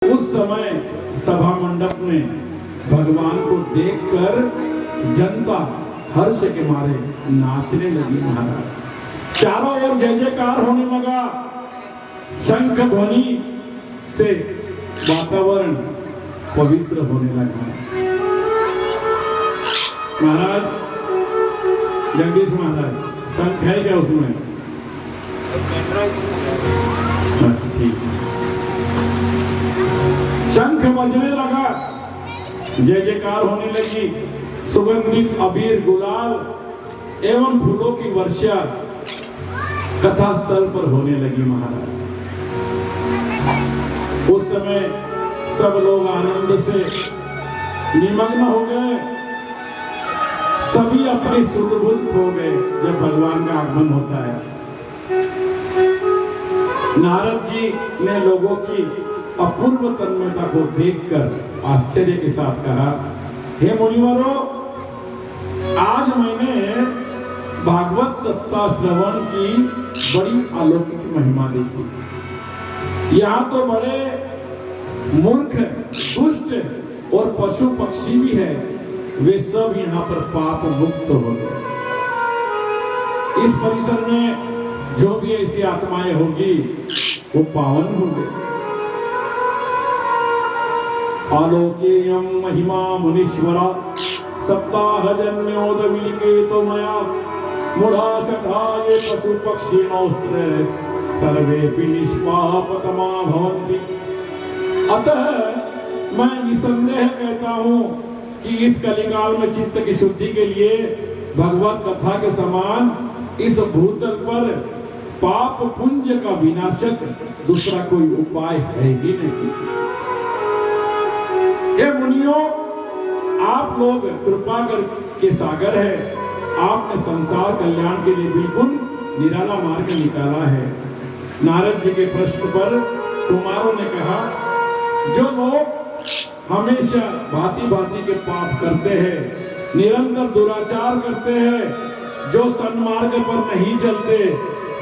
उस समय सभा मंडप में भगवान को देखकर जनता हर्ष के मारे नाचने लगी महाराज। चारों ओर जय जयकार होने लगा। शंख ध्वनि से वातावरण पवित्र होने लगा। महाराज जगदीश महाराज, शंख है क्या उसमें? अच्छा ठीक। शंख बजने लगा, जय जयकार होने लगी। सुगंधित अबीर गुलाल एवं फूलों की वर्षा कथा स्थल पर होने लगी महाराज। उस समय सब लोग आनंद से निमग्न हो गए। सभी अपनी सुध बुध खो गए जब भगवान का आगमन होता है। नारद जी ने लोगों की अपूर्व तन्मयता को देखकर आश्चर्य के साथ कहा, हे मुनिवरों, आज मैंने भागवत सप्ताह श्रवण की बड़ी अलौकिक महिमा देखी। यहाँ तो बड़े मूर्ख, दुष्ट और पशु पक्षी भी है, वे सब यहाँ पर पाप मुक्त हो गए। इस परिसर में जो भी ऐसी आत्माएं होगी वो पावन होंगे। आलोकेयं महिमा मुनीश्वरा सप्ताहजन्योद विलिकेतो मया मूढ़ा सखाये पशु पक्षी नौस्त्रे सर्वेपि निष्पापतमा भवन्ति। अतः मैं निसंदेह कहता हूँ कि इस कलिकाल में चित्त की शुद्धि के लिए भगवत कथा के समान इस भूतल पर पाप पुंज का विनाशक दूसरा कोई उपाय है ही नहीं। हे मुनियों, आप लोग कृपा कर के सागर है। आपने संसार कल्याण के लिए बिल्कुल निराला मार्ग निकाला है। नारद जी के प्रश्न पर कुमारों ने कहा, जो लोग हमेशा भांति भांति के पाप करते हैं, निरंतर दुराचार करते हैं, जो सन्मार्ग पर नहीं चलते,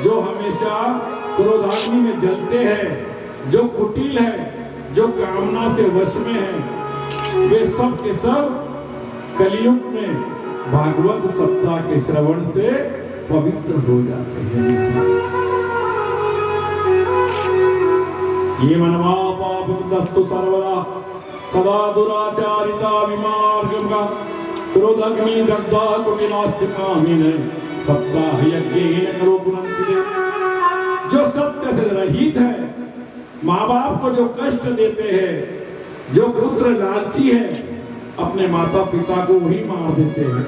जो हमेशा क्रोधाग्नि में जलते हैं, जो कुटिल है, जो कामना से वश में है, वे सब के सब कलियुग में भागवत सप्ताह के श्रवण से पवित्र हो जाते हैं। ये मनवा पाप दस्तु सर्वदा सदा दुराचारिता विमार्गम क्रोधाग्नि दग्धा कुटिलाश्च कामिन सप्ताह यज्ञेन करो पुनन्ति। जो सत्य से रहित है, माँ बाप को जो कष्ट देते हैं, जो पुत्र लालची है, अपने माता पिता को वही मार देते हैं।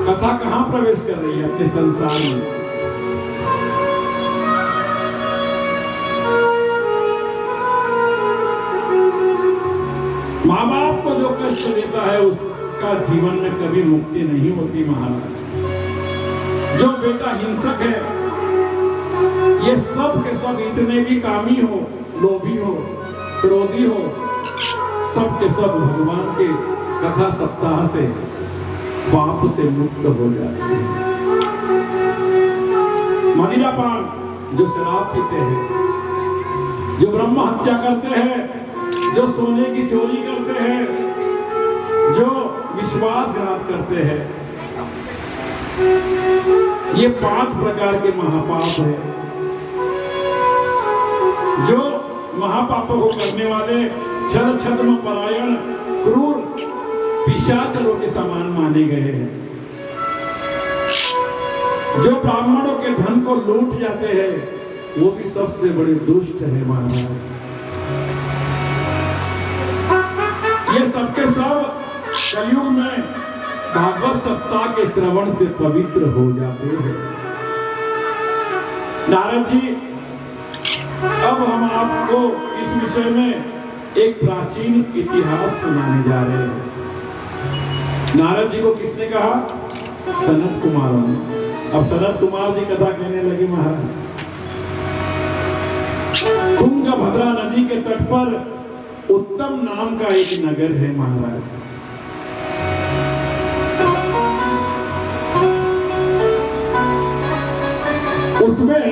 कथा कहाँ प्रवेश कर रही है? अपने संसार में। माँ बाप को जो कष्ट देता है उसका जीवन में कभी मुक्ति नहीं होती महाराज। जो बेटा हिंसक है, ये सब के सब इतने भी कामी हो, लोभी हो, क्रोधी हो, सब के सब भगवान के कथा सप्ताह से पाप से मुक्त हो जाते हैं। मदिरा पान, जो शराब पीते हैं, जो ब्रह्म हत्या करते हैं, जो सोने की चोरी करते हैं, जो विश्वासघात करते हैं, ये 5 प्रकार के महापाप है। जो महापापों को करने वाले छल छद्म परायण क्रूर पिशाचरों के समान माने गए हैं। जो ब्राह्मणों के धन को लूट जाते हैं, वो भी सबसे बड़े दुष्ट है महाराज। ये सबके सब कलयुग में भागवत सप्ताह के श्रवण से पवित्र हो जाते हैं। नारद जी, अब हम आपको इस विषय में एक प्राचीन इतिहास सुनाने जा रहे हैं। नारद जी को किसने कहा? सनत कुमारों ने। अब सनत कुमार जी कथा कहने लगे महाराज। तुंगभद्रा नदी के तट पर उत्तम नाम का एक नगर है महाराज। उसमें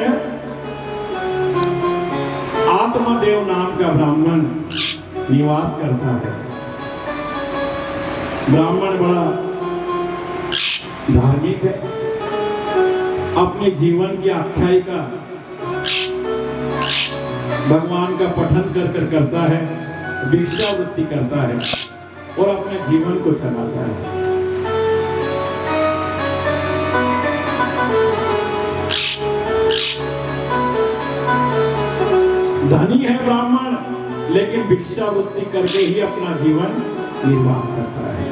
आत्मदेव नाम का ब्राह्मण निवास करता है। ब्राह्मण बड़ा धार्मिक है, अपने जीवन की आख्यायिका भगवान का पठन कर कर करता है, भिक्षावृत्ति करता है और अपने जीवन को चलाता है। धनी है ब्राह्मण, लेकिन भिक्षावृत्ति करके ही अपना जीवन निर्वाह करता है।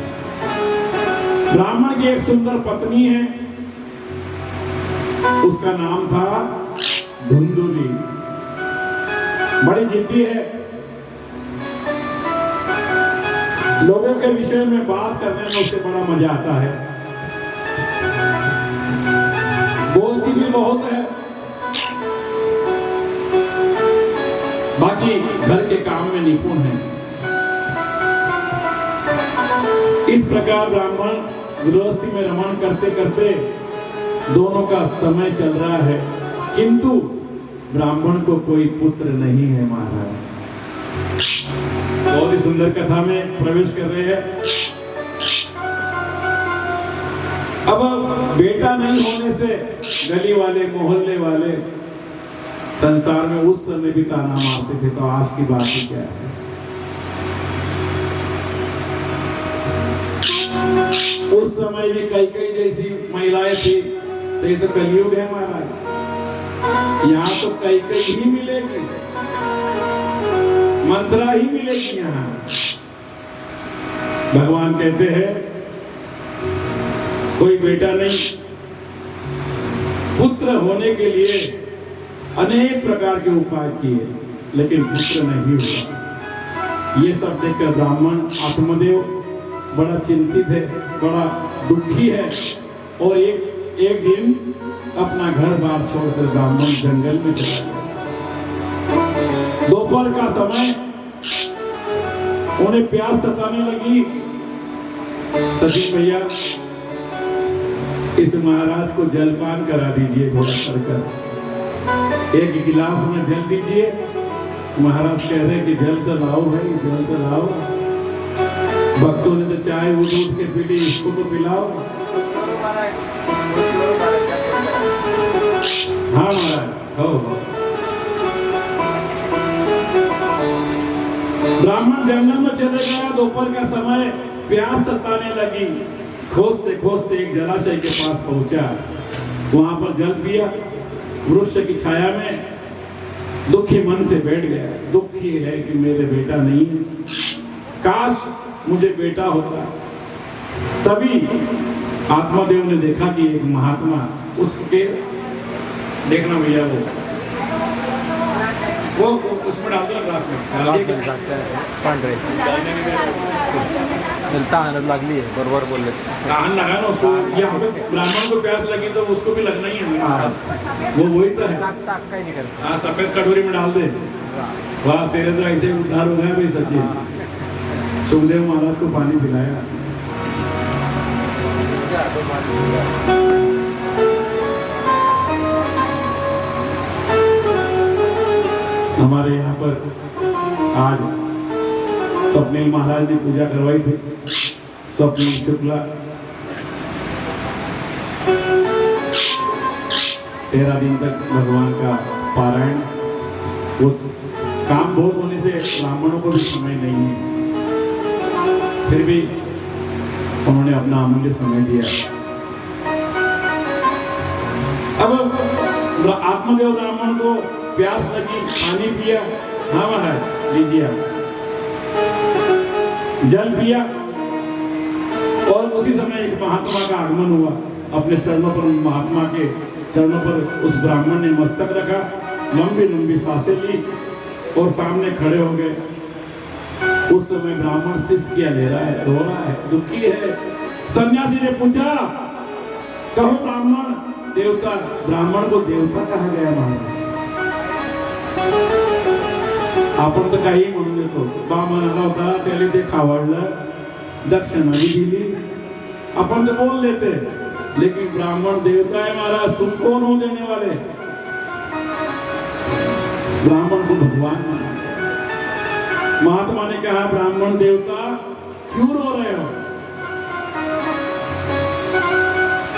ब्राह्मण की एक सुंदर पत्नी है, उसका नाम था धुंधुली। बड़ी जिद्दी है, लोगों के विषय में बात करने में उसे बड़ा मजा आता है, बोलती भी बहुत है, बाकी घर के काम में निपुण है। इस प्रकार ब्राह्मण गृहस्थी में रमण करते करते दोनों का समय चल रहा है, किंतु ब्राह्मण को कोई पुत्र नहीं है महाराज। बहुत ही सुंदर कथा में प्रवेश कर रहे हैं। अब बेटा नहीं होने से गली वाले, मोहल्ले वाले संसार में उस समय भी ताना मारते थे, तो आज की बात ही क्या है। उस समय भी कई कई जैसी महिलाएं थी, तो ये तो कलयुग है महाराज। यहाँ तो कई कई ही मिलेगी, मंत्रा ही मिलेगी यहाँ। भगवान कहते हैं कोई बेटा नहीं, पुत्र होने के लिए अनेक प्रकार के उपाय किए, लेकिन पुत्र नहीं हुआ। ये सब देखकर ब्राह्मण आत्मदेव बड़ा चिंतित है, बड़ा दुखी है, और एक दिन अपना घर बार छोड़कर ब्राह्मण जंगल में चला गया। दोपहर का समय, उन्हें प्यास सताने लगी। सचिन भैया, इस महाराज को जलपान करा दीजिए, थोड़ा कर एक गिलास में जल दीजिए। महाराज कह रहे कि जल तो लाओ भाई, जल तो लाओ। भक्तों ने तो चाय उठ उठ के पी ली, इसको तो पिलाओ। हाँ महाराज, हो। ब्राह्मण जंगल में चले गया। दोपहर का समय, प्यास सताने लगी। खोजते खोजते एक जलाशय के पास पहुंचा, वहां पर जल पिया। वृक्ष की छाया में दुखी मन से बैठ गया। दुखी है कि मेरे बेटा नहीं है, काश मुझे बेटा होता। तभी आत्मदेव ने देखा कि एक महात्मा, उसके देखना भैया वो उसमें डाल दो ग्लास में, लागली है, बरोबर बोलले। तहान लगा ना उसको। यहाँ पे ब्राह्मण को प्यास लगी तो उसको भी लगना ही है। वो वही तो है। हाँ, सफेद कटोरी में डाल दे। वाह, तेरे तो ऐसे उद्धार हो गया भाई सचिन। सुखदेव महाराज को पानी पिलाया। हमारे यहाँ पर आज स्वप्निल महाराज ने पूजा करवाई थी। स्वप्निल शुक्ला 13 दिन तक भगवान का पारायण। वो काम बहुत होने से ब्राह्मणों को भी समय नहीं है, फिर भी उन्होंने अपना अमूल्य समय दिया। अब आत्मदेव ब्राह्मण को प्यास लगी, पानी पिया। हाँ महाराज, लीजिए आप। जल पिया, और उसी समय एक महात्मा का आगमन हुआ। अपने चरणों पर, महात्मा के चरणों पर उस ब्राह्मण ने मस्तक रखा, लंबी लंबी सांसें ली और सामने खड़े हो गए। उस समय ब्राह्मण सिसकियां ले रहा है, रो रहा है, दुखी है। सन्यासी ने पूछा, कहो ब्राह्मण, देवता, ब्राह्मण को देवता कहा गया महाराज। आपण तर काही म्हणून येतो, ब्राह्मण आला होता, त्याला ते खावडलं, दक्षिणा भी दिली, अपन तो बोल लेते, लेकिन ब्राह्मण देवता है महाराज, तुम कौन हो देने वाले? ब्राह्मण को भगवान महात्मा ने कहा, ब्राह्मण देवता क्यों रो रहे हो,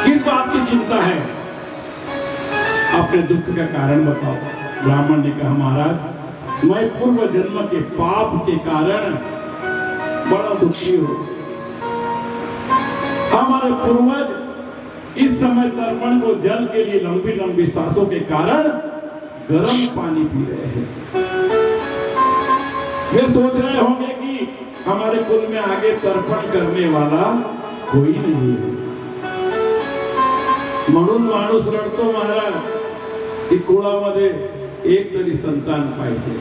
किस बात की चिंता है, अपने दुख का कारण बताओ। ब्राह्मण ने कहा, महाराज मैं पूर्व जन्म के पाप के कारण बड़ा दुखी हूं। हमारे पूर्वज इस समय तर्पण को जल के लिए लंबी लंबी सांसों के कारण गर्म पानी पी रहे हैं। वे सोच रहे होंगे कि हमारे कुल में आगे तर्पण करने वाला कोई नहीं है, म्हणून माणूस रडतो महाराज की कुळामध्ये एक तरी संतान पाहिजे।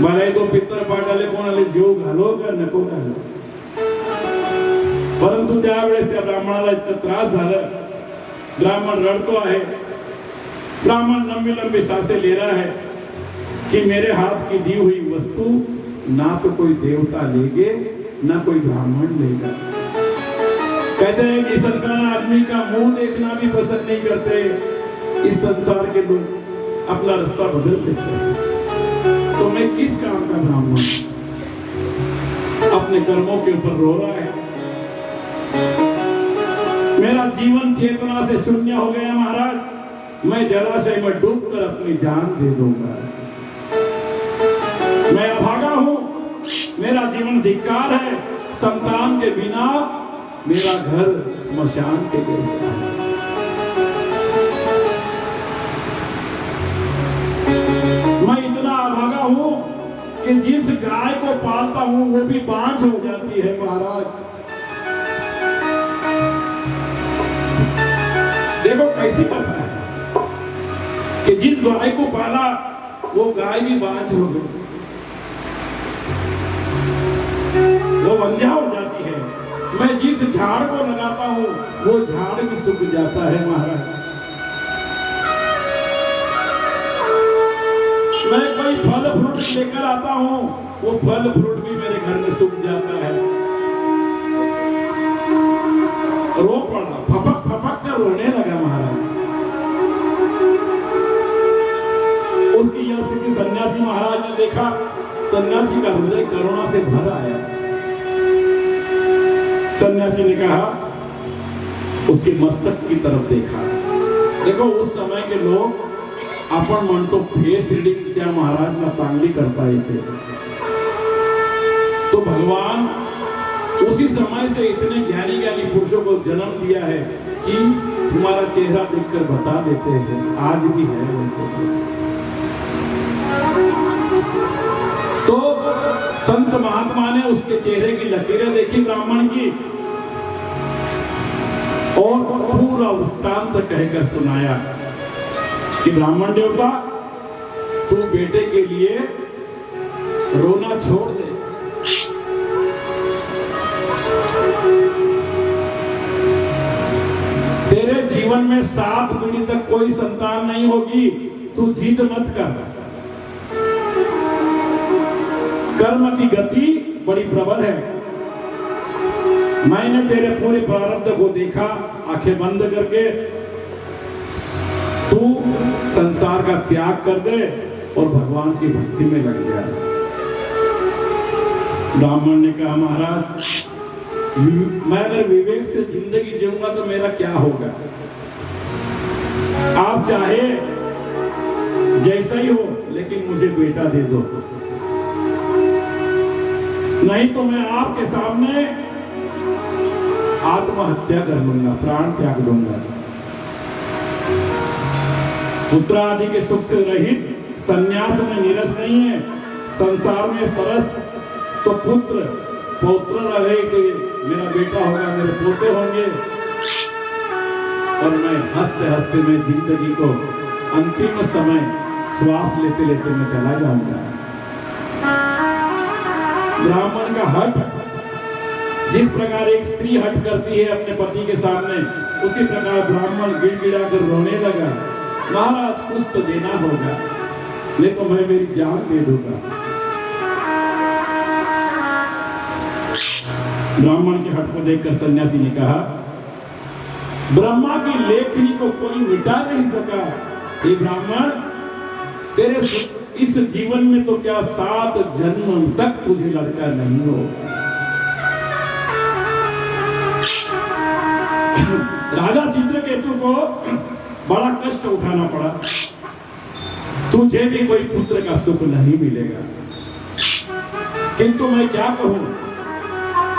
मला तो पितर पाठाले कोणाला जीव घालो का नको घालो, परंतु त्यावेळेस त्या ब्राह्मणाला इतका त्रास झाला। ब्राह्मण रडतो आहे, ब्राह्मण लंबी लंबी सांसें ले रहा है कि मेरे हाथ की दी हुई वस्तु ना तो कोई देवता लेंगे ना कोई ब्राह्मण लेगा। कहते हैं कि संतान आदमी का मुंह देखना भी पसंद नहीं करते, इस संसार के लोग अपना रास्ता बदल देते हैं। तो मैं किस काम का ब्राह्मण, अपने कर्मों के ऊपर रो रहा है। मेरा जीवन चेतना से शून्य हो गया महाराज, मैं जलाशय में डूबकर अपनी जान दे दूंगा। मैं अभागा हूं, मेरा जीवन धिक्कार है, संतान के बिना मेरा घर स्मशान के जैसा है। मैं इतना अभागा हूं कि जिस गाय को पालता हूं वो भी बांझ हो जाती है महाराज। देखो कैसी कथा है कि जिस गाय को पाला वो गाय भी बांझ हो गई, वो बंध्या हो जाती है। मैं जिस झाड़ को लगाता हूं वो झाड़ भी सूख जाता है महाराज। मैं कोई फल फ्रूट लेकर आता हूं वो फल फ्रूट भी मेरे घर में सूख जाता है। रो पड़ा, फपक फपक कर रोने लगा महाराज। उसकी यह स्थिति सन्यासी महाराज ने देखा। सन्यासी का हृदय करुणा से भर आया। सन्यासी ने कहा, उसके मस्तक की तरफ देखा। देखो उस समय के लोग आपण म्हणतो फेस रीडिंग त्या महाराज ना चांगली करता येते, तो भगवान उसी समय से इतने ज्ञानी ज्ञानी पुरुषों को जन्म दिया है कि तुम्हारा चेहरा देखकर बता देते हैं, आज भी है वैसे। तो संत महात्मा ने उसके चेहरे की लकीरें देखी ब्राह्मण की और पूरा वृत्तांत कहकर सुनाया कि ब्राह्मण देवता तू बेटे के लिए रोना छोड़ दे। तेरे जीवन में 7 पीढ़ी तक कोई संतान नहीं होगी, तू जिद मत कर। कर्म की गति बड़ी प्रबल है। मैंने तेरे पूरे प्रारब्ध को देखा आंखें बंद करके। तू संसार का त्याग कर दे और भगवान की भक्ति में लग जा। ब्राह्मण ने कहा, महाराज मैं अगर विवेक से जिंदगी जीऊंगा तो मेरा क्या होगा? आप चाहे जैसा ही हो लेकिन मुझे बेटा दे दो, नहीं तो मैं आपके सामने आत्महत्या कर लूंगा, प्राण त्याग दूंगा। पुत्र आदि के सुख से रहित संन्यास में निरस नहीं है। संसार में सरस तो पुत्र पौत्र रहे कि मेरा बेटा होगा, मेरे पोते होंगे, और मैं हंसते हंसते में जिंदगी को अंतिम समय श्वास लेते लेते मैं चला जाऊंगा। ब्राह्मण का हट, जिस प्रकार एक स्त्री हट करती है अपने पति के सामने, उसी प्रकार ब्राह्मण गिड़गिड़ा कर रोने लगा। महाराज कुछ तो देना होगा, नहीं तो मैं मेरी जान दे दूंगा। ब्राह्मण के हट को देखकर सन्यासी ने कहा, ब्रह्मा की लेखनी को कोई मिटा नहीं सका। हे ब्राह्मण, इस जीवन में तो क्या 7 जन्म तक तुझे लड़का नहीं होगा। राजा चित्रकेतु को बड़ा कष्ट उठाना पड़ा, तुझे भी कोई पुत्र का सुख नहीं मिलेगा। किंतु मैं क्या कहूं,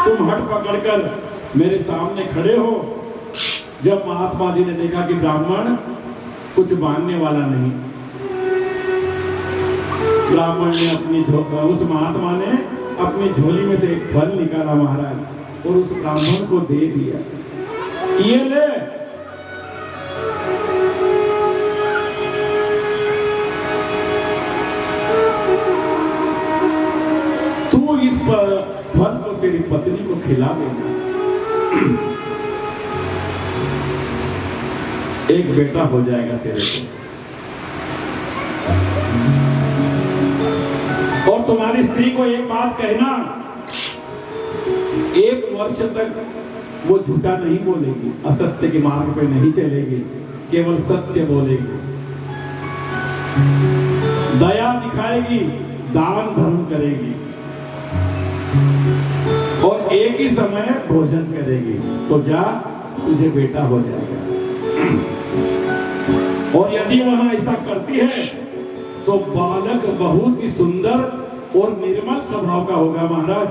तुम हट पकड़कर मेरे सामने खड़े हो। जब महात्मा जी ने देखा कि ब्राह्मण कुछ मानने वाला नहीं, ब्राह्मण ने उस महात्मा ने अपनी झोली में से एक फल निकाला महाराज, और उस ब्राह्मण को दे दिया, ये ले। तू इस फल को तेरी पत्नी को खिला देना, एक बेटा हो जाएगा तेरे को, और तुम्हारी स्त्री को एक बात कहना, 1 वर्ष तक वो झूठा नहीं बोलेगी, असत्य के मार्ग पे नहीं चलेगी, केवल सत्य बोलेगी, दया दिखाएगी, दान धर्म करेगी, और एक ही समय भोजन करेगी। तो जा, तुझे बेटा हो जाएगा। और यदि वह ऐसा करती है तो बालक बहुत ही सुंदर और निर्मल स्वभाव का होगा महाराज।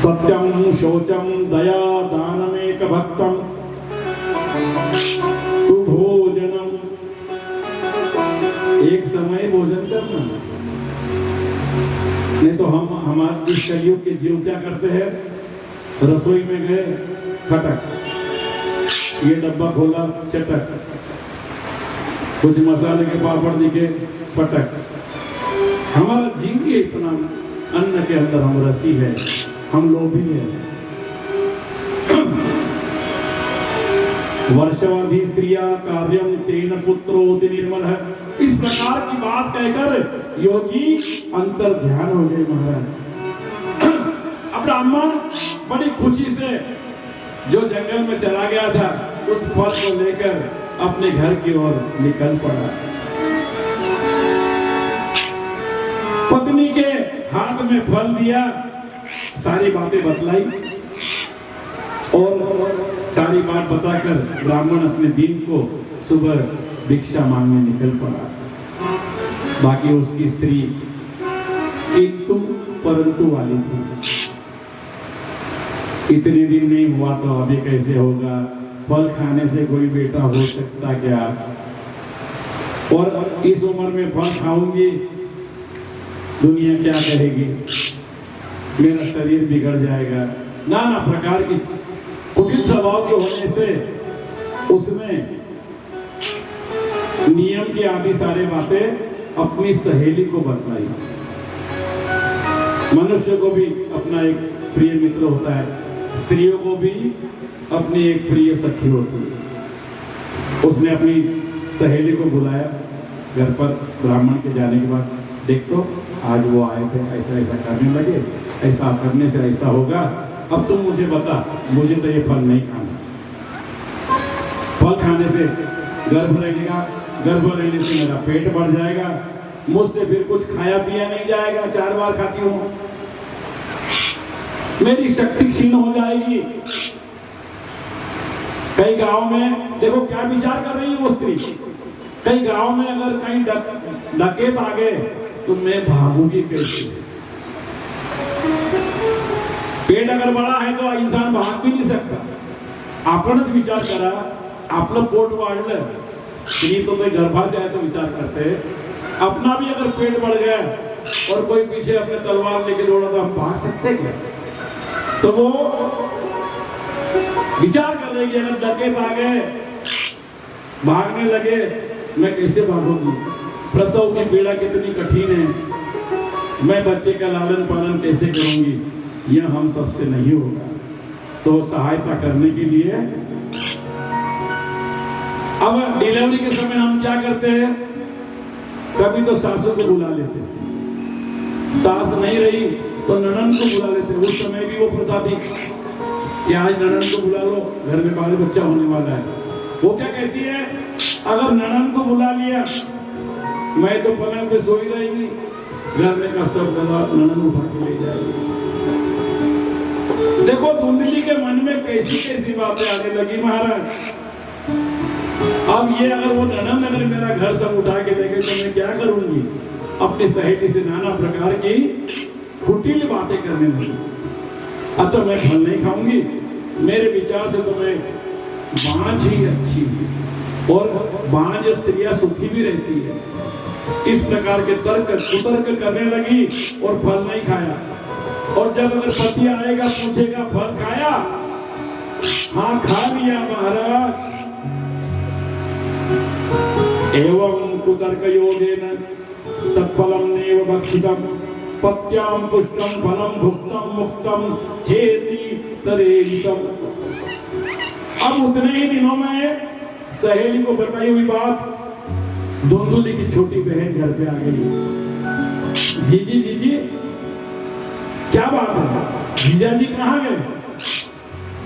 सत्यम शौचम दया दानमेक भक्तम तु भोजनम, एक समय भोजन करना। नहीं तो हमारे इस कलयुग के जीव क्या करते हैं, रसोई में गए फटक, ये डब्बा खोला चटक, कुछ मसाले के पापड़ दिखे फटक। हमारा जीव ही इतना अन्न के अंदर हम रसी है, हम लोभी है। वर्षवाधी स्त्रिया कार्यम तेन पुत्रोति निर्मल है, इस प्रकार की बात कहकर योगी अंतर ध्यान हो गए महाराज। अब ब्राह्मण बड़ी खुशी से जो जंगल में चला गया था, उस फल को लेकर अपने घर की ओर निकल पड़ा। पत्नी के हाथ में फल दिया, सारी बातें बतलाई, और सारी बात बताकर ब्राह्मण अपने दिन को सुबह भिक्षा मांगने निकल पड़ा। बाकी उसकी स्त्री किंतु परंतु वाली थी। इतने दिन नहीं हुआ तो अभी कैसे होगा, फल खाने से कोई बेटा हो सकता क्या, और इस उम्र में फल खाऊंगी, दुनिया क्या कहेगी, मेरा शरीर बिगड़ जाएगा। नाना प्रकार की कुटिल स्वभाव के होने से उसने नियम की आदि सारी बातें अपनी सहेली को बतलाई। मनुष्य को भी अपना एक प्रिय मित्र होता है, स्त्रियों को भी अपनी एक प्रिय सखी होती है। उसने अपनी सहेली को बुलाया घर पर ब्राह्मण के जाने के बाद, देख तो आज वो आए थे, ऐसा ऐसा करने लगे, ऐसा करने से ऐसा होगा, अब तुम मुझे बता, मुझे तो ये फल नहीं खाना, फल खाने से गर्भ रहेगा, गर्भ रहने से मेरा पेट बढ़ जाएगा, मुझसे फिर कुछ खाया पिया नहीं जाएगा, 4 बार खाती हूँ, मेरी शक्ति क्षीण हो जाएगी। कई गांव में देखो क्या विचार कर रही है वो स्त्री, कई गांव में अगर कहीं डकैत आ गए तो मैं भागूंगी कैसे। पेट अगर बड़ा है तो इंसान भाग भी नहीं सकता। आपणच विचार करा, आपलं पोट वाढलं, स्त्री तो गर्भाशयाचा विचार करते, अपना भी अगर पेट बढ़ गया और कोई पीछे अपने तलवार लेके दौड़ा तो हम भाग सकते क्या। तो वो विचार कर रही है, अगर डकैत आ गए, भागने लगे, मैं कैसे भागूंगी, प्रसव की पीड़ा कितनी कठिन है, मैं बच्चे का लालन पालन कैसे करूंगी, यह हम सबसे नहीं होगा। तो सहायता करने के लिए अब डिलीवरी के समय हम क्या करते हैं, कभी तो सासू को बुला लेते, सास नहीं रही तो ननद को बुला लेते। उस समय भी वो प्रथा थी कि आज ननद को बुला लो, घर में बाल बच्चा होने वाला है। वो क्या कहती है, अगर ननद को बुला लिया मैं तो पलंग पे सोई रहेंगी, घर में का सब दवा ननद उठा के ले जाएगी। देखो धुंधली के मन में कैसी कैसी बातें आने लगी महाराज। अब ये अगर वो ननद अगर मेरा घर सब उठा के देखे तो मैं क्या करूंगी? अपनी सहेली से नाना प्रकार की कुटिल बातें करने लगी। अतः मैं फल नहीं खाऊंगी। मेरे विचार से तो मैं बांझ ही अच्छी है और बांझ स्त्रियां सुखी भी रहती है। इस प्रकार के तर्क कुतर्क करने लगी और फल नहीं खाया। और जब अगर पति आएगा पूछेगा फल खाया? हाँ खा लिया महाराज। एवं कुतर्क योगेन तत्फलम नैव भक्षितम पत्याम पुष्टम फलम भुक्तम मुक्तम चेति तरेहितम। अब उतने ही दिनों में सहेली को बताई हुई बात धुंधली की छोटी बहन घर पे आ गई। जीजी जीजी क्या बात है? जीजा जी कहाँ गए?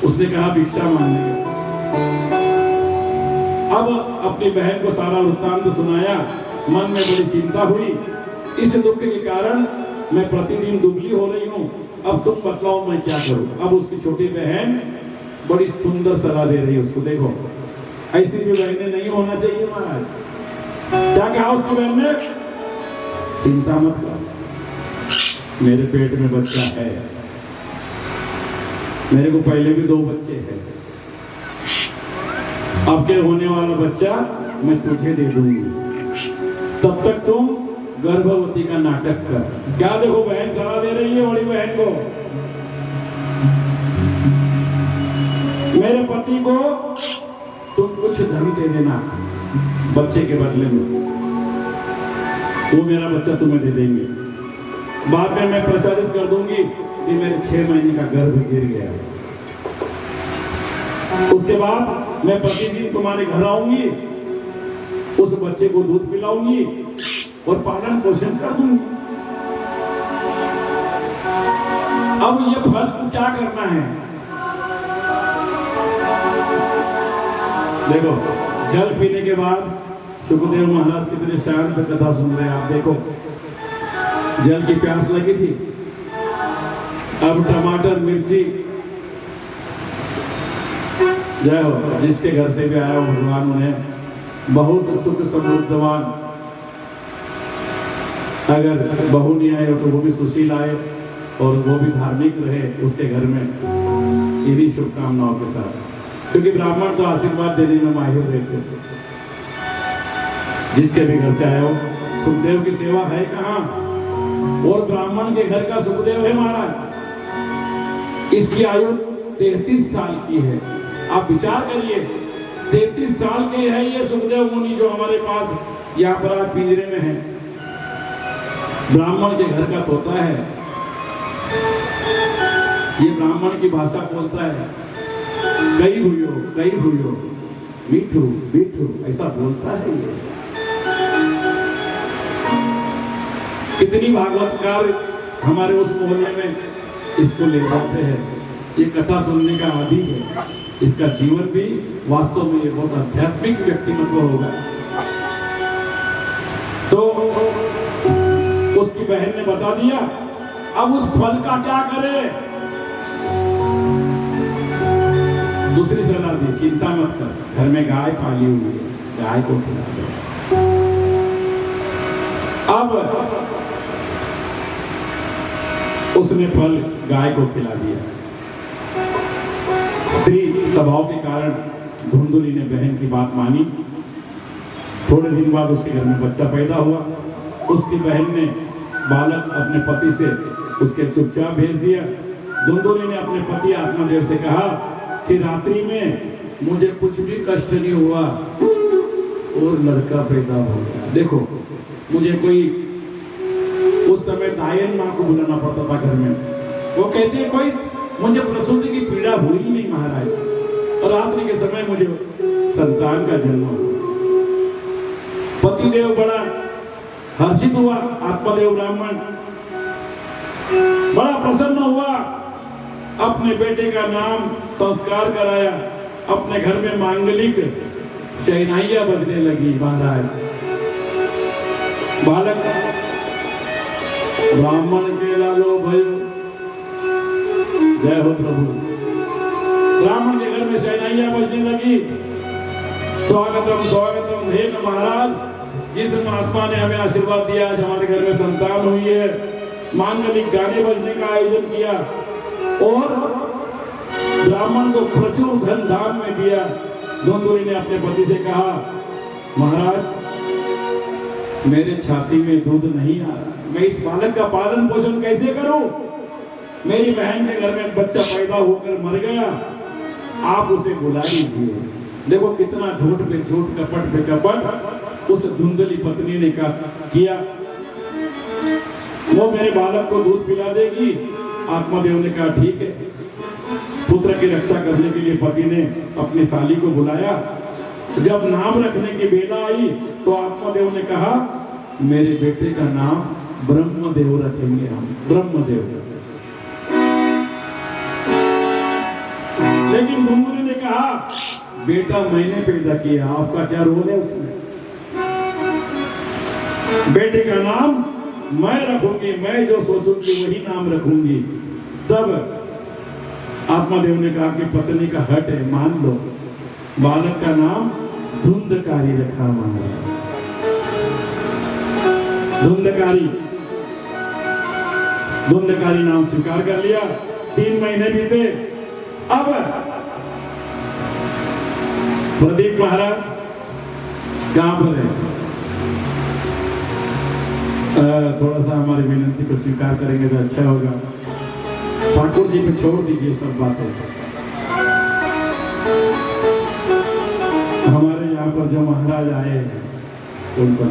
उसने कहा भिक्षा मांगने गए। अब अपनी बहन को सारा वृत्तांत सुनाया। मन में बड़ी चिंता हुई। इस दुख के कारण मैं प्रतिदिन दुबली हो रही हूँ। अब तुम बतलाओ मैं क्या करूं? अब उसकी छोटी बहन बड़ी सुंदर सलाह दे रही है उसको। देखो ऐसी भी बहनें नहीं होना चाहिए महाराज। क्या कहा उसकी बहन ने? चिंता मत कर, मेरे पेट में बच्चा है। मेरे को पहले भी 2 बच्चे हैं। अब के होने वाला बच्चा मैं तुझे दे दूंगी। तब तक तुम गर्भवती का नाटक कर। क्या देखो बहन सलाह दे रही है बड़ी बहन को। मेरे पति को तुम कुछ धन दे देना बच्चे के बदले में, वो मेरा बच्चा तुम्हें दे देंगे। बाद में मैं प्रचारित कर दूंगी कि मेरे 6 महीने का गर्भ गिर गया। उसके बाद मैं प्रतिदिन तुम्हारे घर आऊंगी, उस बच्चे को दूध पिलाऊंगी और पालन पोषण कर दूंगी। अब ये फल को क्या करना है? देखो जल पीने के बाद सुखदेव महाराज कितने शांत कथा सुन रहे हैं आप। देखो जल की प्यास लगी थी। अब टमाटर मिर्ची जय हो, जिसके घर से भी आया हो भगवान उन्हें बहुत सुख समृद्धवान। अगर बहू नहीं आए हो तो वो भी सुशील आए और वो भी धार्मिक रहे उसके घर में। इन्हीं शुभकामनाओं के साथ, क्योंकि ब्राह्मण तो आशीर्वाद देने में माहिर रहते थे। जिसके भी घर से आए हो, सुखदेव की सेवा है कहाँ? और ब्राह्मण के घर का सुखदेव है महाराज। इसकी आयु 33 साल की है। आप विचार करिए 33 साल के है ये सुखदेव मुनि जो हमारे पास यहाँ पर आज पिंजरे में है। ब्राह्मण के घर का तोता है। ये ब्राह्मण की भाषा बोलता है। कई हुई मीठू मीठू ऐसा बोलता है ये। कितनी भागवतकार हमारे उस मोहल्ले में इसको ले जाते हैं। ये कथा सुनने का आदि है। इसका जीवन भी वास्तव में ये बहुत आध्यात्मिक व्यक्तिमत्व होगा। तो उसकी बहन ने बता दिया। अब उस फल का क्या करे? दूसरी सलाह दी, चिंता मत कर, घर में गाय पाली हुई है, गाय को खिला दो। अब उसने फल गाय को खिला दिया। स्त्री स्वभाव के कारण धुंधली ने बहन की बात मानी। थोड़े दिन बाद उसके घर में बच्चा पैदा हुआ। उसकी बहन ने बालक अपने पति से उसके चुपचाप भेज दिया। धुंधली ने अपने पति आत्मादेव से कहा कि रात्रि में मुझे कुछ भी कष्ट नहीं हुआ और लड़का पैदा हो गया। देखो मुझे कोई उस समय दायन माँ को बुलाना पड़ता था घर में। वो कहते हैं कोई मुझे प्रसूति की पीड़ा हुई नहीं महाराज, और रात्रि के समय मुझे संतान का जन्म हुआ। पतिदेव बड़ा हर्षित हुआ। आत्मादेव ब्राह्मण बड़ा प्रसन्न हुआ। अपने बेटे का नाम संस्कार कराया। अपने घर में मांगलिक शहनाइयां बजने लगी महाराज। बालक ब्राह्मण के लालो भयो, जय हो प्रभु। ब्राह्मण के घर में शहनाइयां बजने लगी, स्वागतम स्वागतम हे महाराज, जिस महात्मा ने हमें आशीर्वाद दिया, आज हमारे घर में संतान हुई है, मांगलिक गाने बजने का आयोजन किया और ब्राह्मण को प्रचुर धन दान में दिया। धुंधुली ने अपने पति से कहा, महाराज मेरे छाती में दूध नहीं आ रहा, मैं इस बालक का पालन पोषण कैसे करूं? मेरी बहन के घर में बच्चा पैदा होकर मर गया, आप उसे बुला लीजिए। देखो कितना झूठ पे झूठ, कपट पे कपट उस धुंधली पत्नी ने किया। वो मेरे बालक को दूध पिला देगी। आत्मादेव ने कहा ठीक है। पुत्र की रक्षा करने के लिए पति ने अपनी साली को बुलाया। जब नाम रखने की बेला आई तो आत्मादेव ने कहा, मेरे बेटे का नाम ब्रह्मदेव रखेंगे हम, ब्रह्मदेव। लेकिन धुंधुली ने कहा, बेटा मैंने पैदा किया, आपका क्या रोल है उसमें? बेटे का नाम मैं रखूंगी, मैं जो सोचूंगी वही नाम रखूंगी। तब आत्मादेव ने कहा कि पत्नी का हट है, मान लो। बालक का नाम धुंधकारी रखा महाराज, धुंधकारी। धुंधकारी नाम स्वीकार कर लिया। 3 महीने बीते। अब प्रदीप महाराज कहां पर है? थोड़ा सा हमारी विनती को स्वीकार करेंगे तो अच्छा होगा। ठाकुर जी पे छोड़ दीजिए सब बातें। हमारे यहाँ पर जो महाराज आए हैं उन पर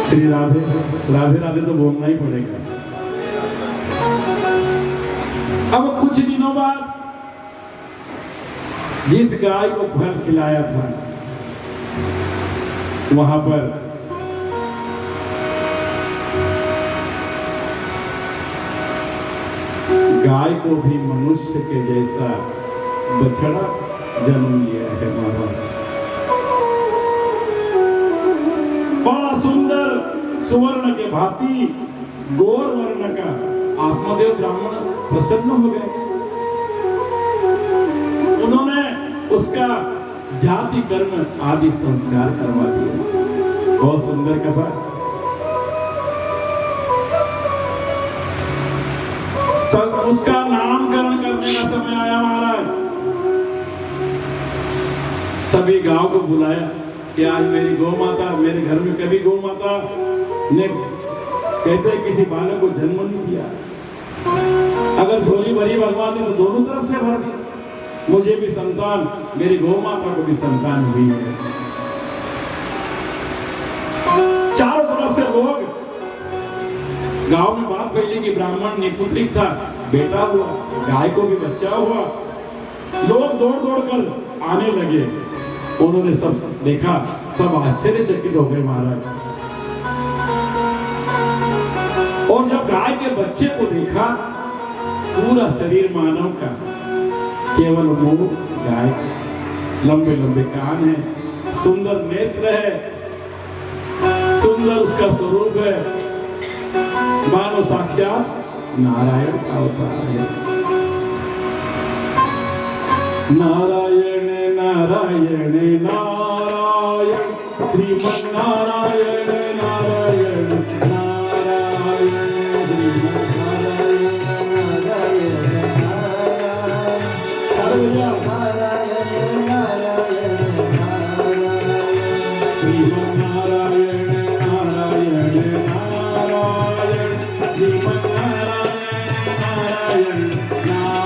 श्री राधे राधे राधे तो बोलना ही पड़ेगा। अब कुछ दिनों बाद जिस गाय को फल खिलाया था वहां पर गाय को भी मनुष्य के जैसा बछड़ा जन्म लिया है महाराज। बड़ा सुंदर सुवर्ण के भांति गौर वर्ण का। आत्मादेव ब्राह्मण प्रसन्न हो गए। उन्होंने उसका जाति कर्म आदि संस्कार करवा दिया। बहुत सुंदर कथा। उसका नामकरण करने का समय आया महाराज। सभी गांव को बुलाया कि आज मेरी गौ माता, मेरे घर में कभी गौ माता ने कहते किसी बालक को जन्म नहीं दिया, अगर झोली भरी भगवान ने तो दोनों तरफ से भर दिया। मुझे भी संतान, मेरी गौ माता को भी संतान हुई है। चारों तरफ से लोग, गांव में बात फैली कि ब्राह्मण निपुत्रिक था, बेटा हुआ, गाय को भी बच्चा हुआ। लोग दौड़ दौड़ कर आने लगे। उन्होंने सब देखा, सब आश्चर्यचकित हो गए महाराज। और जब गाय के बच्चे को देखा, पूरा शरीर मानव का, केवल मुंह गाय का, लंबे लंबे कान है, सुंदर नेत्र है, सुंदर उसका स्वरूप है, मानो साक्षात नारायण का अवतार है। नारायण नारायण नारायण श्रीमन नारायण नारायण नारायण श्रीमन नारायण नारायण नारायण नारायण श्रीमन नारायण नारायण नारायण श्रीमन नारायण नारायण नारायण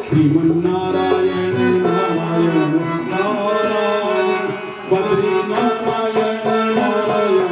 श्रीमन्नारायण नारायण नारायण बद्री नारायण नारायण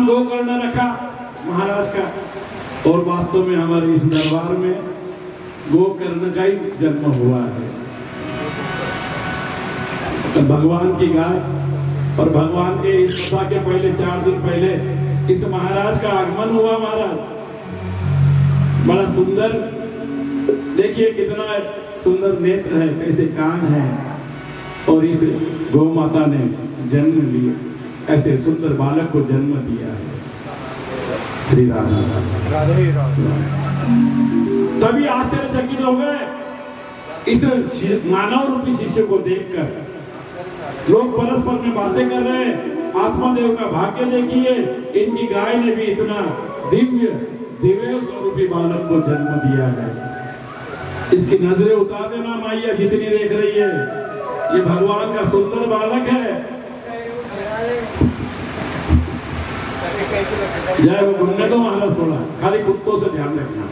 गोकर्ण रखा महाराज का। और वास्तव में हमारे इस दरबार में गोकर्ण का ही जन्म हुआ है। तो भगवान की गाय और भगवान के इस कथा के पहले 4 दिन पहले इस महाराज का आगमन हुआ। महाराज बड़ा सुंदर, देखिए कितना सुंदर नेत्र है, कैसे कान है, और इस गौ माता ने जन्म लिया, ऐसे सुंदर बालक को जन्म दिया है। श्री राम राधे राधे। सभी आश्चर्यचकित हो गए इस मानव रूपी शिष्य को देखकर। लोग परस्पर में बातें कर रहे हैं, आत्मादेव का भाग्य देखिए, इनकी गाय ने भी इतना दिव्य दिव्य स्वरूपी बालक को जन्म दिया है। इसकी नजरें उतार देना माइया जितनी देख रही है, ये भगवान का सुंदर बालक है। जय हो। घूमने दो महाराज, थोड़ा खाली कुत्तों से ध्यान रखना।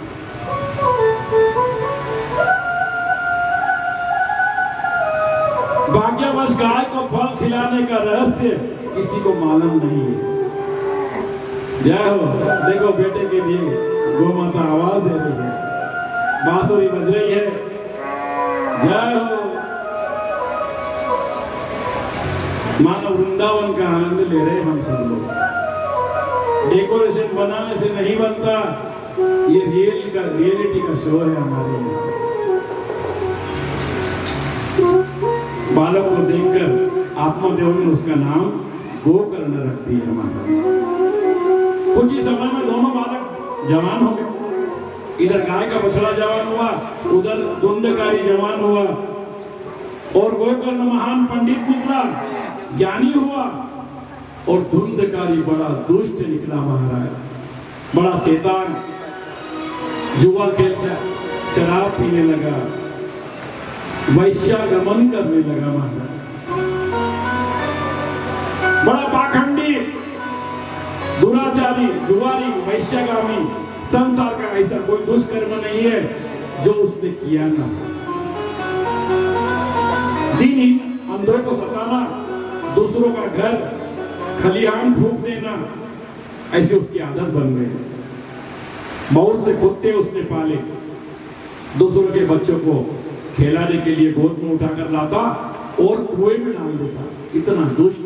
भाग्यवश गाय को फल खिलाने का रहस्य किसी को मालूम नहीं है। जय हो। देखो बेटे के लिए गौ माता आवाज दे रही है, बांसुरी बज रही है। जय हो। मानो वृंदावन का आनंद ले रहे हम सब लोग। डेकोरेशन बनाने से नहीं बनता, ये रियलिटी का शो है हमारे यहाँ। बालक को देखकर आत्मादेव ने उसका नाम गोकर्ण रख दिया। हमारा कुछ ही समय में दोनों बालक जवान हो गए। इधर गाय का बछड़ा जवान हुआ, उधर धुंधकारी जवान हुआ, और गोकर्ण महान पंडित निकला, ज्ञानी हुआ, और धुंधकारी बड़ा दुष्ट निकला। महाराज बड़ा शैतान, जुआ खेलता, शराब पीने लगा, वैश्यागमन करने लगा। महाराज बड़ा पाखंडी, दुराचारी, जुआरी, वैश्यगामी, संसार का ऐसा कोई दुष्कर्म नहीं है जो उसने किया ना। दीनहीन अंधों को सताना, दूसरों का घर खलिहान फूंक देना, ऐसे उसकी आदत बन गई। बहुत से कुत्ते उसने पाले, दूसरों के बच्चों को खिलाने के लिए गोद में उठाकर लाता और कुएं में डाल देता। इतना दुष्ट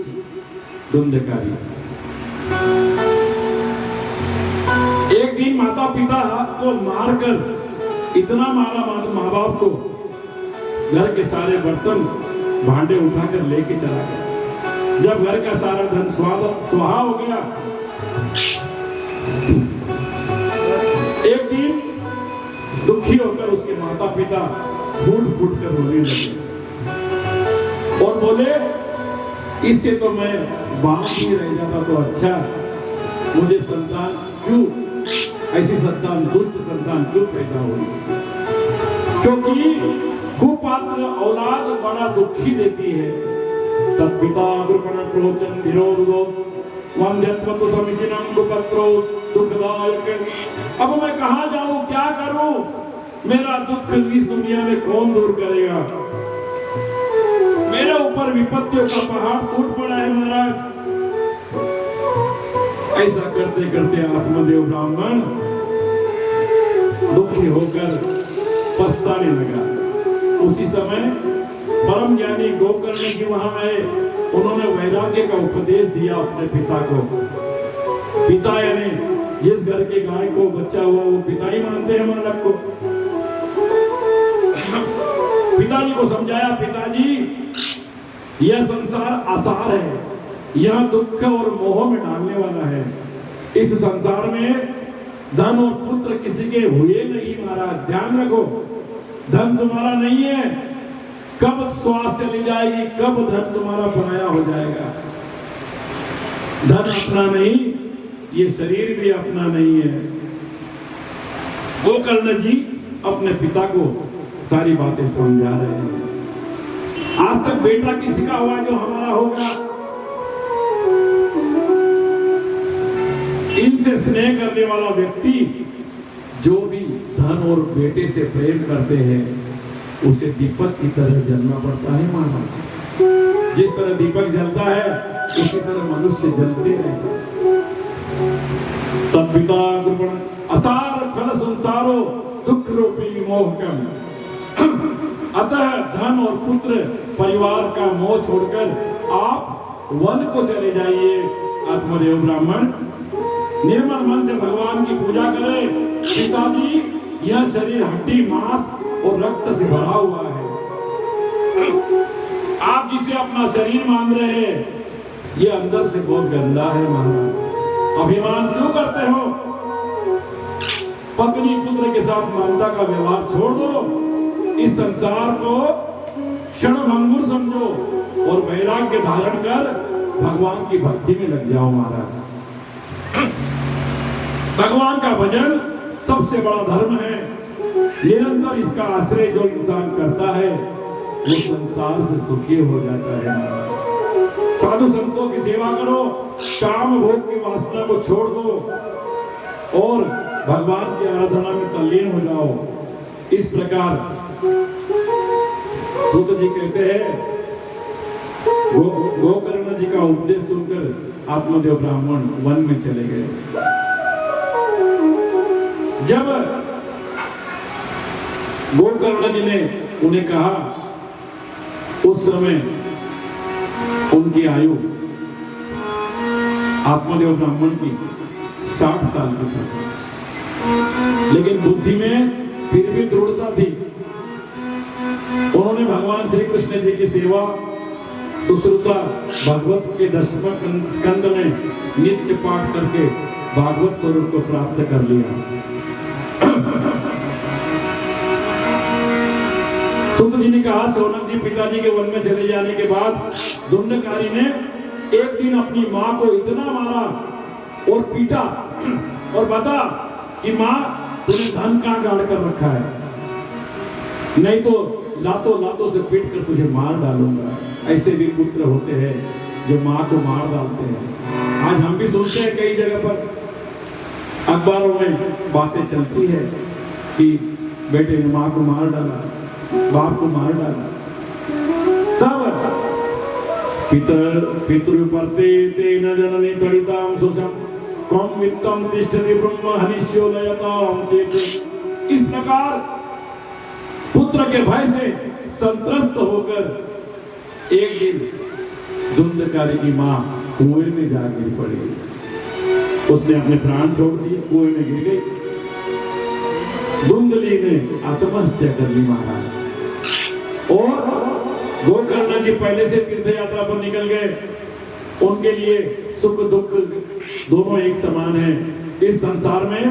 धुंधकारी। एक दिन माता पिता को मारकर इतना मारा माँ बाप को, घर के सारे बर्तन भांडे उठाकर लेके चला गया। जब घर का सारा धन स्वाहा हो गया, एक दिन दुखी होकर उसके माता पिता फूट फूट कर रोने लगे और बोले, इससे तो मैं बाप ही रह जाता तो अच्छा, मुझे संतान क्यों, ऐसी संतान, दुष्ट संतान क्यों पैदा हुई? क्योंकि कुपात्र औलाद बड़ा दुखी देती है। तत्पिता कृपण प्रोचन विरोधो वंद्यत्व तो समीचीनम कुपत्रो दुखदायक। अब मैं कहाँ जाऊं, क्या करूं? मेरा दुख इस दुनिया में कौन दूर करेगा? मेरे ऊपर विपत्तियों का पहाड़ टूट पड़ा है महाराज। ऐसा करते करते आत्मदेव ब्राह्मण दुखी होकर पछताने लगा। उसी समय परम ज्ञानी गोकर्ण जी वहां आए, उन्होंने वैराग्य वाक्य का उपदेश दिया अपने पिता को। पिता यानी जिस घर के गाय को बच्चा हुआ वो पिता ही मानते हैं मानव को। पिताजी को समझाया, पिताजी यह संसार आसार है, यह दुख और मोह में डालने वाला है। इस संसार में धन और पुत्र किसी के हुए नहीं महाराज, ध्यान रखो। धन तुम्हारा नहीं है, कब श्वास चली जाएगी, कब धन तुम्हारा पराया हो जाएगा। धन अपना नहीं, ये शरीर भी अपना नहीं है। गोकर्ण जी अपने पिता को सारी बातें समझा रहे हैं। आज तक बेटा किसी का हुआ जो हमारा होगा। इनसे स्नेह करने वाला व्यक्ति जो भी धन और बेटे से प्रेम करते हैं उसे दीपक की तरह जलना पड़ता है महाराज। जिस तरह दीपक जलता है उसी तरह मनुष्य जलते रहते। तब पिता कृपण असार फल संसारो दुख रूपी मोहकम। अतः धन और पुत्र परिवार का मोह छोड़कर आप वन को चले जाइए। आत्मदेव ब्राह्मण निर्मल मन से भगवान की पूजा करें। पिताजी यह शरीर हड्डी मांस और रक्त से भरा हुआ है। आप जिसे अपना शरीर मान रहे हैं ये अंदर से बहुत गंदा है महाराज। अभिमान क्यों करते हो? पत्नी पुत्र के साथ ममता का व्यवहार छोड़ दो। इस संसार को क्षण भंगुर समझो और वैराग्य धारण कर भगवान की भक्ति में लग जाओ महाराज। भगवान का भजन सबसे बड़ा धर्म है। निरंतर इसका आश्रय जो इंसान करता है वो संसार से सुखी हो जाता है। साधु संतों की सेवा करो, काम भोग की वासना को छोड़ दो और भगवान की आराधना में तल्लीन हो जाओ। इस प्रकार सूत जी कहते हैं, गोकर्ण जी का उपदेश सुनकर आत्मदेव ब्राह्मण वन में चले गए। जब गोकर्ण जी ने उन्हें कहा, उस समय उनकी आयु आत्मदेव ब्राह्मण की 60 साल की थी, लेकिन बुद्धि में फिर भी दृढ़ता थी। उन्होंने भगवान श्री कृष्ण जी की सेवा सुश्रुता भागवत के 10वें स्कंद में नित्य पाठ करके भागवत स्वरूप को प्राप्त कर लिया। सुत जी ने कहा, सोनक जी पिताजी के वन में चले जाने के बाद धुंधकारी ने एक दिन अपनी मां को इतना मारा और पीटा और बता कि मां तूने धन कहां गाड़ कर रखा है, नहीं तो लातों लातों से पीट कर तुझे मार डालूंगा। ऐसे भी पुत्र होते हैं जो मां को मार डालते हैं। आज हम भी सुनते हैं कई जगह पर अखबारों में बातें चलती है कि बेटे ने मां को मार डाला, बाप को मार डाला। तब पितृपर्ते तेन जननी तड़िताम सुषम कम वित्तम तिष्ठति ब्रह्म हनिष्यो लयताम चेत। इस प्रकार पुत्र के भय से संत्रस्त होकर एक दिन धुंधकारी की मां कुएं में जा गिर पड़ी। उसने अपने प्राण छोड़ दिए, कुएं में गिर गई। धुंधली ने आत्महत्या कर ली महाराज। और गोकर्ण जी पहले से तीर्थ यात्रा पर निकल गए। उनके लिए सुख दुख दोनों एक समान है। इस संसार में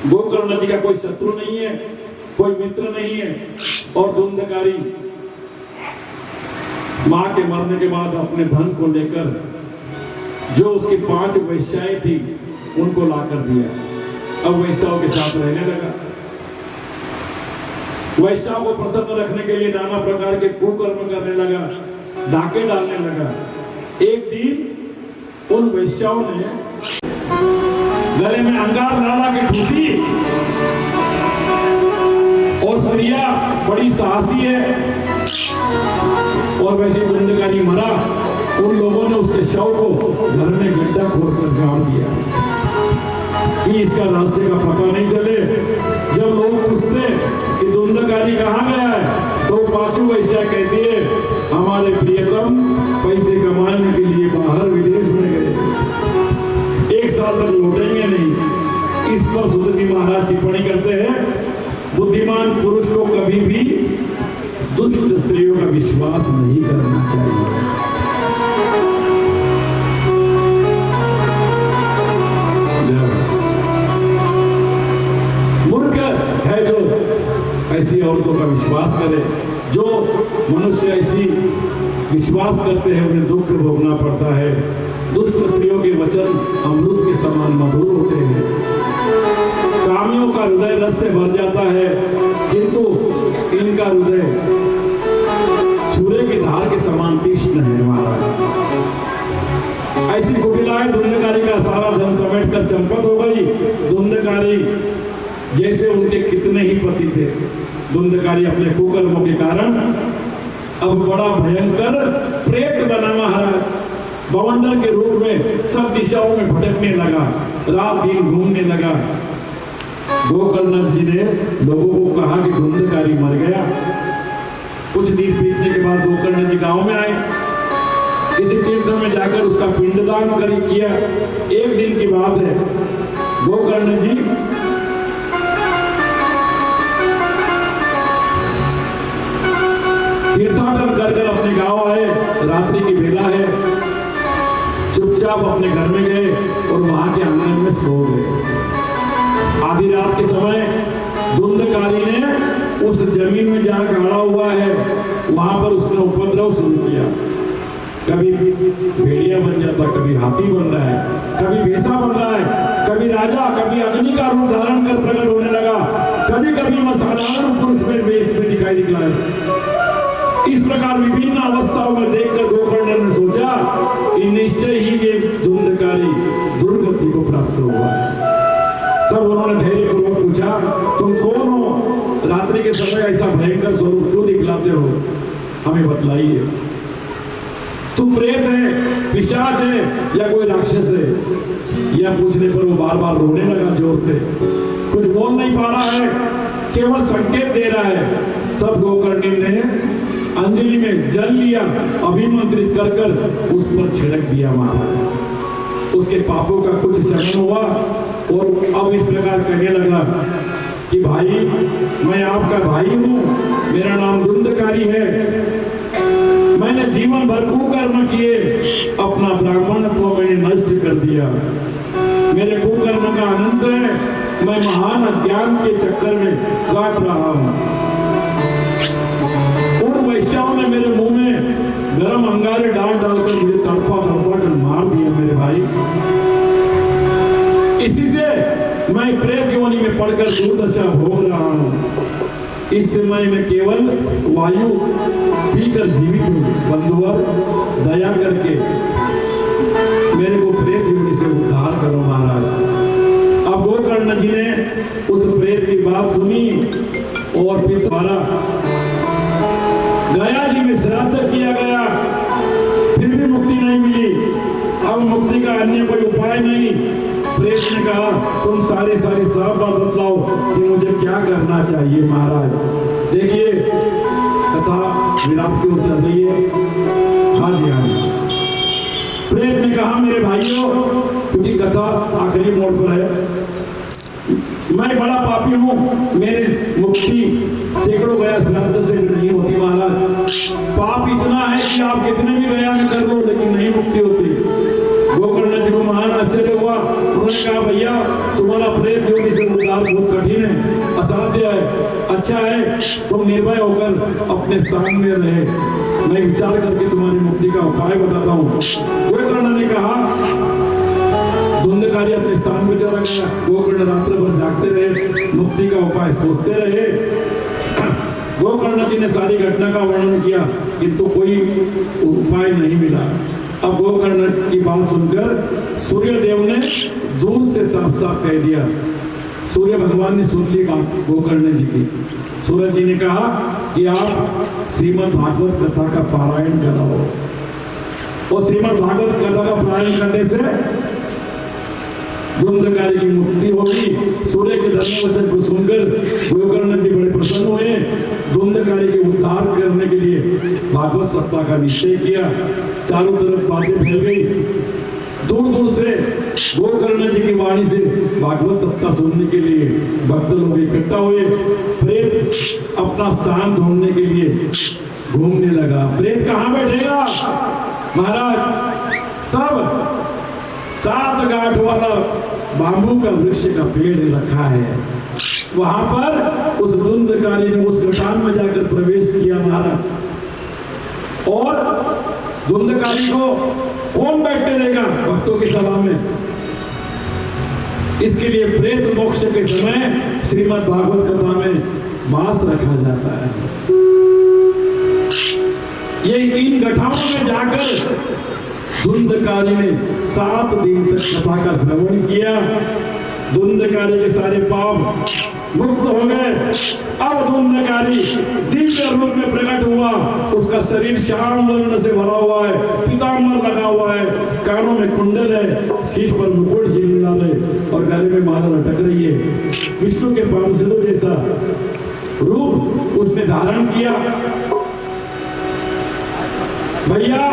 गोकर्ण जी का कोई शत्रु नहीं है, कोई मित्र नहीं है। और धुंधकारी मां के मरने के बाद अपने धन को लेकर जो उसकी 5 वैश्याएं थी उनको लाकर दिया। अब वैश्याओं के साथ रहने लगा। वैश्याओं को प्रसन्न रखने के लिए नाना प्रकार के कुकर्म करने लगा, डाके डालने लगा। एक दिन उन वैश्याओं ने गले में अंगार लाला की ठूसी और स्त्रियां बड़ी साहसी है और वैसे धुंधकारी मरा। उन लोगों ने उसके शव को घर में गड्ढा खोदकर गाड़ दिया कि इसका रहस्य का पता नहीं चले। जब लोग पूछते कि धुंधकारी कहाँ गया है तो पांचों वैश्या कहती है, हमारे प्रियतम पैसे कमाने के ऐसी औरतों का विश्वास करे। जो मनुष्य ऐसी विश्वास करते हैं उन्हें दुख भोगना पड़ता है। दुष्ट स्त्रियों के वचन अमृत के समान मधुर होते हैं। कामियों का हृदय रस से भर जाता है, किंतु इनका हृदय छुरे की धार के समान तीक्ष्ण है। महाराज ऐसी कुटिलाएं धुंधकारी का सारा धन समेट कर चंपत हो गई। धुंधकारी जैसे उनके कितने ही पति थे। धुंधकारी अपने कुकर्मों के कारण अब बड़ा भयंकर प्रेत बना। महाराज बवंडर के रूप में सब दिशाओं में भटकने लगा, रात दिन घूमने लगा। गोकर्ण जी ने लोगों को कहा कि धुंधकारी मर गया। कुछ दिन बीतने के बाद गोकर्ण जी गांव में आए। किसी तीर्थ में जाकर उसका पिंडदान किया। एक दिन की बात है, गोकर्ण जी तीर्थाटन कर अपने गांव आए। रात्रि की बेला है, चुपचाप अपने घर में गए और वहां के आंगन में सो गए। आधी रात के समय धुंधकारी ने उस जमीन में जहां खड़ा हुआ है वहां पर उसने उपद्रव शुरू किया। कभी भेड़िया बन जाता, कभी हाथी बन रहा है, कभी भैंसा बन रहा है, कभी राजा, कभी अग्नि का रूप धारण कर प्रकट होने लगा, कभी कभी साधारण पुरुष में वेश में दिखाई दिखला है। इस प्रकार विभिन्न अवस्थाओं में देखकर गोकर्ण ने सोचा कि निश्चय ही ये धुंधकारी दुर्गति को प्राप्त हुआ। तब उन्होंने धैर्यपूर्वक पूछा, तुम कौन हो? रात्रि के समय ऐसा भयंकर स्वरूप क्यों दिखलाते हो? हमें बतलाइए। तुम प्रेत है, पिशाच है या कोई राक्षस है? यह पूछने पर वो बार बार रोने लगा जोर से। कुछ बोल नहीं पा रहा है, केवल संकेत दे रहा है। तब गोकर्णी ने अंजलि में जल लिया, अभिमंत्रित कर कर उस पर छिड़क दिया। महाराज उसके पापों का कुछ शमन हुआ और अब इस प्रकार कहने लगा कि भाई, मैं आपका भाई हूँ, मेरा नाम धुंधकारी है। मैंने जीवन भर कुकर्म किए, अपना ब्राह्मणत्व मैंने नष्ट कर दिया। मेरे कुकर्म का अनंत है, मैं महान अज्ञान के चक्कर में काट रहा हूँ। उन वैश्याओं ने मेरे मुंह में गरम अंगारे डालकर मुझे तड़पा कर मार दिया मेरे भाई। इसी से मैं प्रेत योनि में पड़कर दुर्दशा भोग रहा हूँ। इस समय मैं केवल वायु पीकर जीवित हूँ। बंधुवर, दया करके मेरे को प्रेत योनि से उद्धार करो महाराज। अब गोकर्ण जी ने उस प्रेत की बात सुनी और फिर द्वारा गया जी में श्राद्ध किया गया, फिर भी मुक्ति नहीं मिली। अब मुक्ति का अन्य कोई उपाय नहीं। प्रेत ने कहा, तुम सारी साफ बात बतलाओ कि मुझे क्या करना चाहिए। महाराज देखिए, कथा विराम की ओर चल रही है। हाँ जी, हाँ जी। प्रेत ने कहा, मेरे भाइयों, क्योंकि कथा आखिरी मोड़ पर है, मैं बड़ा पापी हूँ, मेरी मुक्ति सैकड़ों गया श्राद्ध से नहीं होती। महाराज पाप इतना है कि आप कितने भी गया में कर लो लेकिन नहीं मुक्ति होती। गोकर्ण जी को महान आश्चर्य हुआ। उन्होंने कहा, भैया तुम्हारा प्रेत योनि से उद्धार बहुत कठिन है, असाध्य है। अच्छा है तुम निर्भय होकर अपने स्थान में रहे, मैं विचार करके तुम्हारी मुक्ति का उपाय बताता हूँ। गोकर्ण ने कहा। धुंधकारी अपने स्थान पर चला गया। गोकर्ण रात्र भर जागते रहे, मुक्ति का उपाय सोचते रहे। गोकर्ण जी ने सारी घटना का वर्णन किया, किंतु कोई उपाय नहीं मिला। अब गोकर्ण की बात सुनकर सूर्य देव ने दूर से साफ साफ कह दिया। सूर्य भगवान ने सुन ली बात गोकर्ण जी की। सूरज जी ने कहा कि आप श्रीमद् भागवत कथा का पारायण कराओ। और श्रीमद् भागवत कथा का पारायण करने से धुंधकारी की मुक्ति होगी। सूर्य के धर्म वचन को सुनकर गोकर्ण जी बड़े प्रसन्न हुए। धुंधकारी के उद्धार करने के लिए भागवत सप्ताह का निश्चय किया। चारों तरफ बातें फैल गई। दूर दूर से गोकर्ण जी की वाणी से भागवत सप्ताह सुनने के लिए भक्त लोग इकट्ठा हुए। प्रेत अपना स्थान ढूंढने के लिए घूमने लगा। प्रेत कहाँ बैठेगा महाराज? तब 7 गांठ वाला बांबू का वृक्ष का पेड़ रखा है। वहां पर उस धुंधकारी ने उस चट्टान में जाकर प्रवेश किया महाराज। और धुंधकारी को कौन बैठने देगा भक्तों की सभा में? इसके लिए प्रेत मोक्ष के समय श्रीमद् भागवत कथा में मांस रखा जाता है। ये इन गठाओं में जाकर धुंधकारी ने 7 दिन तक कथा का श्रवण किया। धुंधकारी के सारे पाप मुक्त हो गए। अब धुंधकारी दिव्य रूप में प्रकट हुआ। उसका शरीर श्याम वर्ण से भरा हुआ है, पीतांबर लगा हुआ है, कानों में कुंडल है, शीश पर मुकुट झिलमिला है और गले में माला लटक रही है। विष्णु के पार्षदों जैसा रूप उसने धारण किया। भैया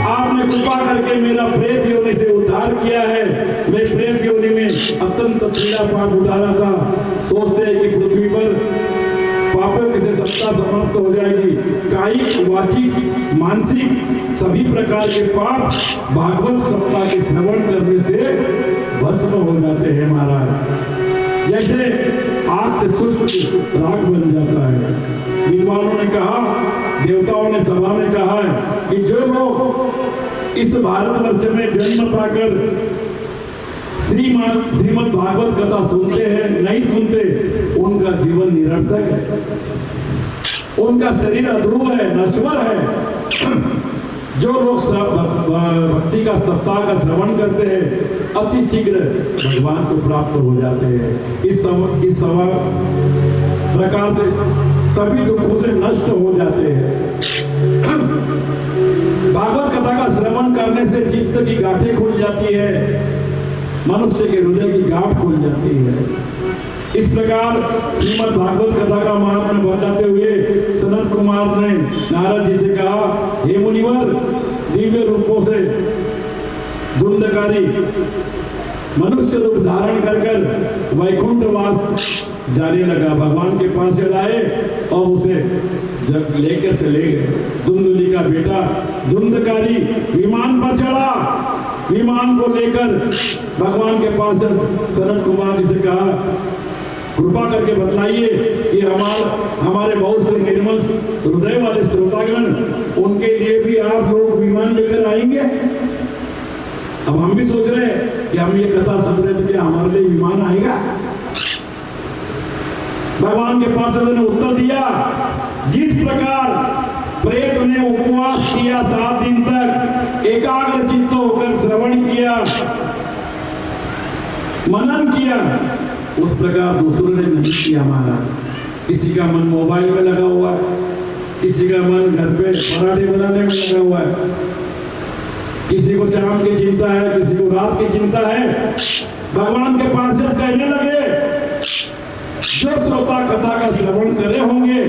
आपने कृपा करके मेरा प्रेत योनि से उद्धार किया है। मैं प्रेत योनि में अत्यंत पीड़ा पाप उठा रहा था। सोचते हैं कि पृथ्वी पर पापों की से सत्ता समाप्त हो जाएगी। कायिक, वाचिक, मानसिक सभी प्रकार के पाप भागवत सप्ताह के श्रवण करने से भस्म हो जाते हैं महाराज। जैसे आग से शुष्क राख बन जाता है। विद्वानों ने कहा, देवताओं ने सभा में कहा है कि जो लोग इस भारतवर्ष में जन्म पाकर श्रीमद् भागवत कथा सुनते हैं, नहीं सुनते, उनका जीवन निरर्थक है, उनका शरीर अध्रुव है, नश्वर है। जो लोग भक्ति का सप्ताह का श्रवण करते हैं अति शीघ्र भगवान को प्राप्त हो जाते हैं। इस प्रकार से सभी दुखों से नष्ट हो जाते हैं। भागवत कथा का श्रवण करने से चित्त की गांठें खुल जाती है, मनुष्य के हृदय की गांठ खुल जाती है। इस प्रकार श्रीमद् भागवत कथा का महात्म्य बताते हुए सनत कुमार ने नारद जी से कहा, हे मुनिवर, दिव्य रूपों से धुंधकारी मनुष्य रूप धारण कर वैकुंठ वास जाने लगा। भगवान के पास लाए और उसे जब लेकर चले गए। धुंधुली का बेटा धुंधकारी विमान पर चढ़ा। विमान को लेकर भगवान के पास सनत कुमार जी से कहा, कृपा करके बतलाइए कि हमारे बहुत से निर्मल हृदय वाले श्रोतागण, उनके लिए भी आप लोग विमान लेकर आएंगे। अब हम भी सोच रहे हैं कि हम ये कथा सुन रहे थे कि हमारे लिए विमान आएगा। भगवान के पार्षद ने उत्तर दिया, जिस प्रकार प्रेत ने उपवास किया 7 दिन तक, एकाग्र चित्त होकर श्रवण किया, मनन किया, उस प्रकार दूसरों ने नहीं किया। हमारा किसी का मन मोबाइल में लगा हुआ है, किसी का मन घर पे पराठे बनाने में लगा हुआ है, किसी को शाम की चिंता है, किसी को रात की चिंता है। भगवान के पार्षद कहने लगे, जो श्रोता कथा का श्रवण करे होंगे,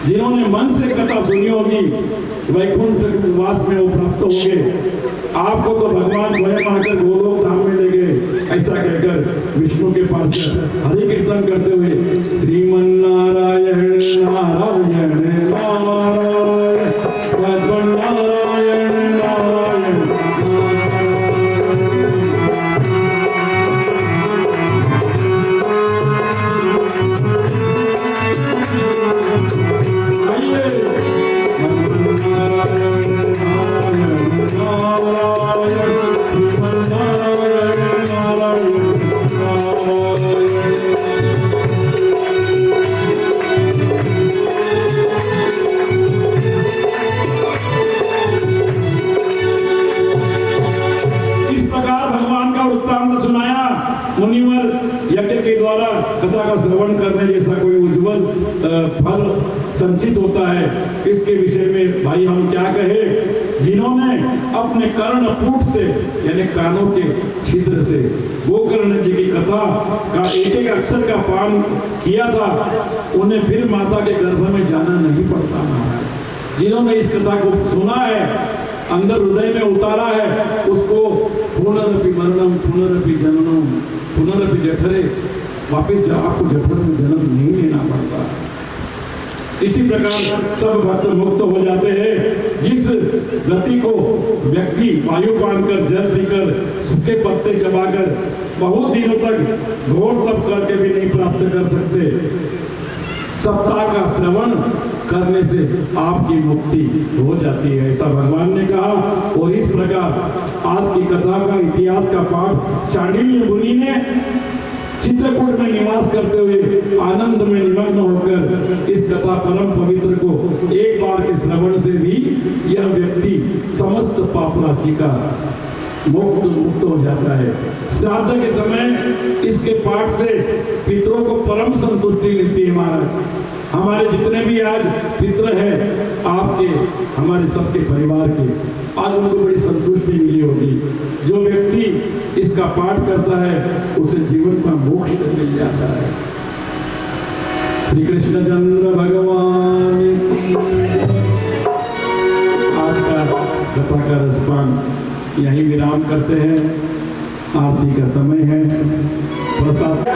जिन्होंने मन से कथा सुनी होगी, वैकुंठ वास में वो प्राप्त होंगे। आपको तो भगवान स्वयं आकर गोलोक धाम में ले गए। ऐसा कहकर विष्णु के पास हरि कीर्तन करते हुए श्रीमन्नारायण नारायण नारायण नारायण नारायण। कथा का श्रवण करने जैसा कोई उज्जवल फल संचित होता है, इसके विषय में भाई हम क्या कहें। जिन्होंने अपने कर्णपुट से यानी कानों के छिद्र से गोकर्ण जी की कथा का एक एक अक्षर का पान किया था, उन्हें फिर माता के गर्भ में जाना नहीं पड़ता। जिन्होंने इस कथा को सुना है, अंदर हृदय में उतारा है, उसको पुनरपि मरणम पुनरपि जननम पुनरपि जठरे, वापिस आपको जठर में जन्म नहीं लेना पड़ता। इसी प्रकार सब भक्त मुक्त हो जाते हैं। जिस गति को व्यक्ति वायु पानकर, जल पीकर, सूखे पत्ते चबाकर बहुत दिनों तक घोर तप करके भी नहीं प्राप्त कर सकते, सप्ताह का श्रवण करने से आपकी मुक्ति हो जाती है, ऐसा भगवान ने कहा। और इस प्रकार आज की कथा का, इतिहास का पाठ शांडिल्य मुनि ने चित्रकूट में निवास करते हुए आनंद में निमग्न होकर इस कथा परम पवित्र को एक बार के श्रवण से भी यह व्यक्ति समस्त पाप राशि का मुक्त हो जाता है। श्राद्ध के समय इसके पाठ से पितरों को परम संतुष्टि मिलती है। महाराज, हमारे जितने भी आज पितर हैं, आपके, हमारे सबके परिवार के, आज उनको बड़ी संतुष्टि मिली होगी। जो व्यक्ति इसका पाठ करता है उसे जीवन का मोक्ष मिल जाता है। श्री कृष्णचंद्र भगवान आज का कथा का रसपान यही विराम करते हैं। आरती का समय है। प्रसाद